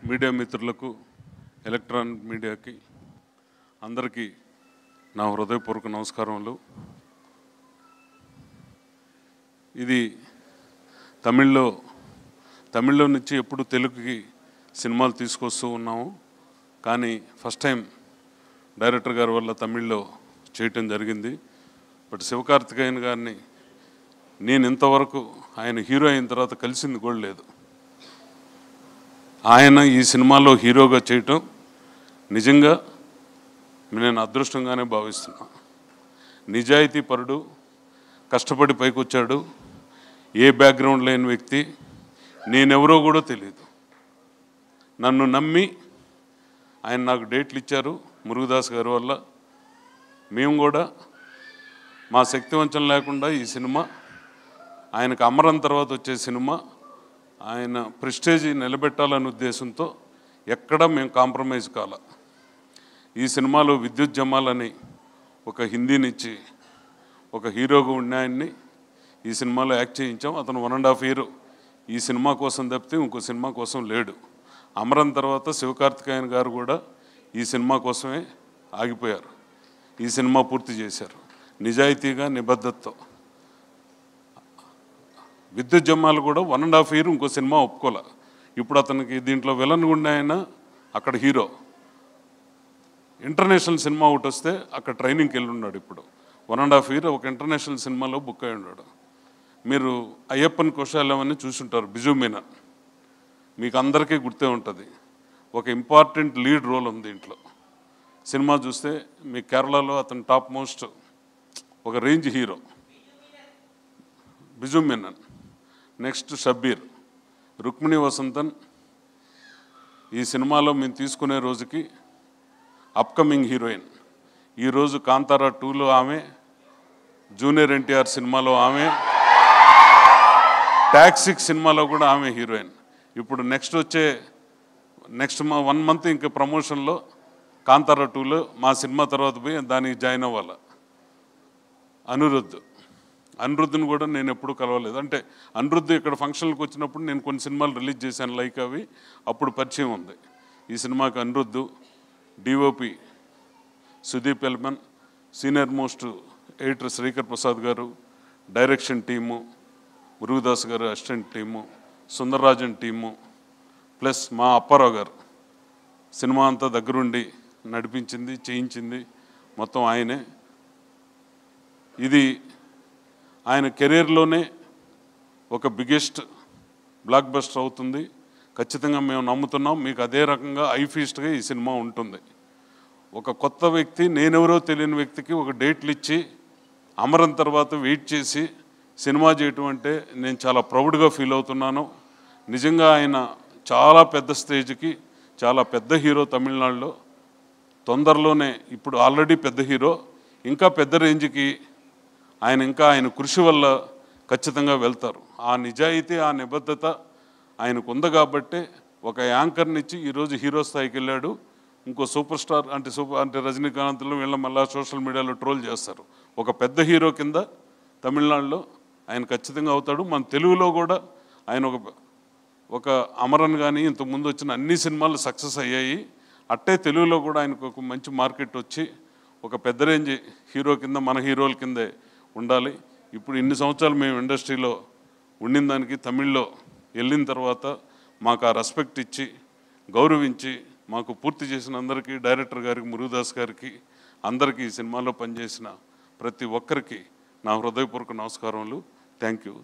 Media మిత్రులకు electronic మీడియాకి అందరికీ నా హృదయపూర్వక నమస్కారములు. ఇది తమిళ్లో నుంచి ఎప్పుడు తెలుగుకి సినిమాలు తీసుకొస్తూ ఉన్నాము. కానీ ఫస్ట్ టైం డైరెక్టర్ గారి వల్ల తమిళ్లో చేయటం జరిగింది. బట్ శివకార్తికేయన్ గారిని నేను ఇంతవరకు ఆయన హీరో అయిన తర్వాత కలిసింది కూడా లేదు. ఆయన ఈ సినిమాలో హీరోగా చేయటం నిజంగా నేను అదృష్టంగానే భావిస్తున్నా. నిజాయితీ పరుడు, కష్టపడి పైకొచ్చాడు, ఏ బ్యాక్గ్రౌండ్ లేని వ్యక్తి, నేనెవరో కూడా తెలియదు. నన్ను నమ్మి ఆయన నాకు డేట్లు ఇచ్చారు మురుగదాస్ గారి వల్ల. మేము కూడా మా శక్తివంచం లేకుండా ఈ సినిమా ఆయనకు అమరం తర్వాత వచ్చే సినిమా ఆయన ప్రెస్టేజ్ నిలబెట్టాలనే ఉద్దేశంతో ఎక్కడా మేము కాంప్రమైజ్ కాల. ఈ సినిమాలో విద్యుత్ జమాల్ అని ఒక హిందీనిచ్చి ఒక హీరోగా ఉన్న ఆయన్ని ఈ సినిమాలో యాక్ట్ చేయించాం. అతను 1.5 year ఈ సినిమా కోసం తప్పితే ఇంకో సినిమా కోసం లేడు. అమరం తర్వాత శివకార్తికేయన్ గారు కూడా ఈ సినిమా కోసమే ఆగిపోయారు. ఈ సినిమా పూర్తి చేశారు నిజాయితీగా, నిబద్ధతతో. విద్యుత్ జమాల్ కూడా 1.5 year ఇంకో సినిమా ఒప్పుకోలే. ఇప్పుడు అతనికి దీంట్లో విలన్ గుండె ఆయన అక్కడ హీరో. ఇంటర్నేషనల్ సినిమా ఒకటి వస్తే అక్కడ ట్రైనింగ్కి వెళ్ళి ఉన్నాడు. ఇప్పుడు 1.5 year ఒక ఇంటర్నేషనల్ సినిమాలో బుక్ అయి ఉన్నాడు. మీరు అయ్యప్పన్ కోశాలవన్నీ చూసుంటారు. బిజు మీనన్ మీకు అందరికీ గుర్తే ఉంటుంది. ఒక ఇంపార్టెంట్ లీడ్ రోల్ ఉంది దీంట్లో. సినిమా చూస్తే మీ కేరళలో అతను టాప్ మోస్ట్ ఒక range hero Biju Menon. Next Shabbir, Rukmini Vasanthan ఈ సినిమాలో మేము తీసుకునే రోజుకి అప్కమింగ్ హీరోయిన్. ఈరోజు కాంతారా 2లో ఆమె, జూనియర్ ఎన్టీఆర్ సినిమాలో ఆమె, టాక్సీ సినిమాలో కూడా ఆమె హీరోయిన్. ఇప్పుడు నెక్స్ట్ 1 month ఇంకా ప్రమోషన్లో కాంతారా 2లో మా సినిమా తర్వాత పోయి దానికి జాయిన్ అవ్వాలి. అనిరుద్ధ్ని కూడా నేను ఎప్పుడూ కలవలేదు. అంటే అనిరుద్ధ్ ఇక్కడ ఫంక్షన్లకు వచ్చినప్పుడు నేను కొన్ని సినిమాలు రిలీజ్ చేశాను లైక్ అవి, అప్పుడు పరిచయం ఉంది. ఈ సినిమాకి Anirudh, DOP Sudeep Elamon, senior most editor Srikar Prasad గారు, డైరెక్షన్ టీము మురుగదాస్ గారు, assistant team Sundararajan team, plus మా అప్పారావు గారు సినిమా అంతా దగ్గరుండి నడిపించింది, చేయించింది మొత్తం ఆయనే. ఇది ఆయన కెరీర్లోనే ఒక బిగ్గెస్ట్ బ్లాక్ బస్టర్ అవుతుంది ఖచ్చితంగా మేము నమ్ముతున్నాం. మీకు అదే రకంగా ఐఫీస్ట్గా ఈ సినిమా ఉంటుంది. ఒక కొత్త వ్యక్తి, నేనెవరో తెలియని వ్యక్తికి ఒక డేట్లు ఇచ్చి అమరం తర్వాత వెయిట్ చేసి సినిమా చేయటం అంటే నేను చాలా ప్రౌడ్గా ఫీల్ అవుతున్నాను. నిజంగా ఆయన చాలా పెద్ద స్టేజ్కి, చాలా పెద్ద హీరో తమిళనాడులో. తొందరలోనే ఇప్పుడు ఆల్రెడీ పెద్ద హీరో, ఇంకా పెద్ద రేంజ్కి ఆయన కృషి వల్ల ఖచ్చితంగా వెళ్తారు. ఆ నిజాయితీ, ఆ నిబద్ధత ఆయనకు ఉంది కాబట్టి ఒక యాంకర్నిచ్చి ఈరోజు హీరో స్థాయికి వెళ్ళాడు. ఇంకో సూపర్ స్టార్ అంటే రజనీకాంత్లో వీళ్ళ మళ్ళీ సోషల్ మీడియాలో ట్రోల్ చేస్తారు. ఒక పెద్ద హీరో కింద తమిళనాడులో ఆయన ఖచ్చితంగా అవుతాడు. మన తెలుగులో కూడా ఆయన ఒక అమరన్ కానీ ఇంతకుముందు వచ్చిన అన్ని సినిమాలు సక్సెస్ అయ్యాయి. అట్టే తెలుగులో కూడా ఆయనకు ఒక మంచి మార్కెట్ వచ్చి ఒక పెద్ద రేంజ్ హీరో కింద, మన హీరోల కిందే ఉండాలి. ఇప్పుడు ఇన్ని సంవత్సరాలు మేము ఇండస్ట్రీలో ఉండిన దానికి తమిళ్లో వెళ్ళిన తర్వాత మాకు ఆ రెస్పెక్ట్ ఇచ్చి గౌరవించి మాకు పూర్తి చేసిన అందరికీ, డైరెక్టర్ గారికి, మురుగదాస్ గారికి, అందరికీ ఈ సినిమాలో పనిచేసిన ప్రతి ఒక్కరికి నా హృదయపూర్వక నమస్కారములు. Thank you.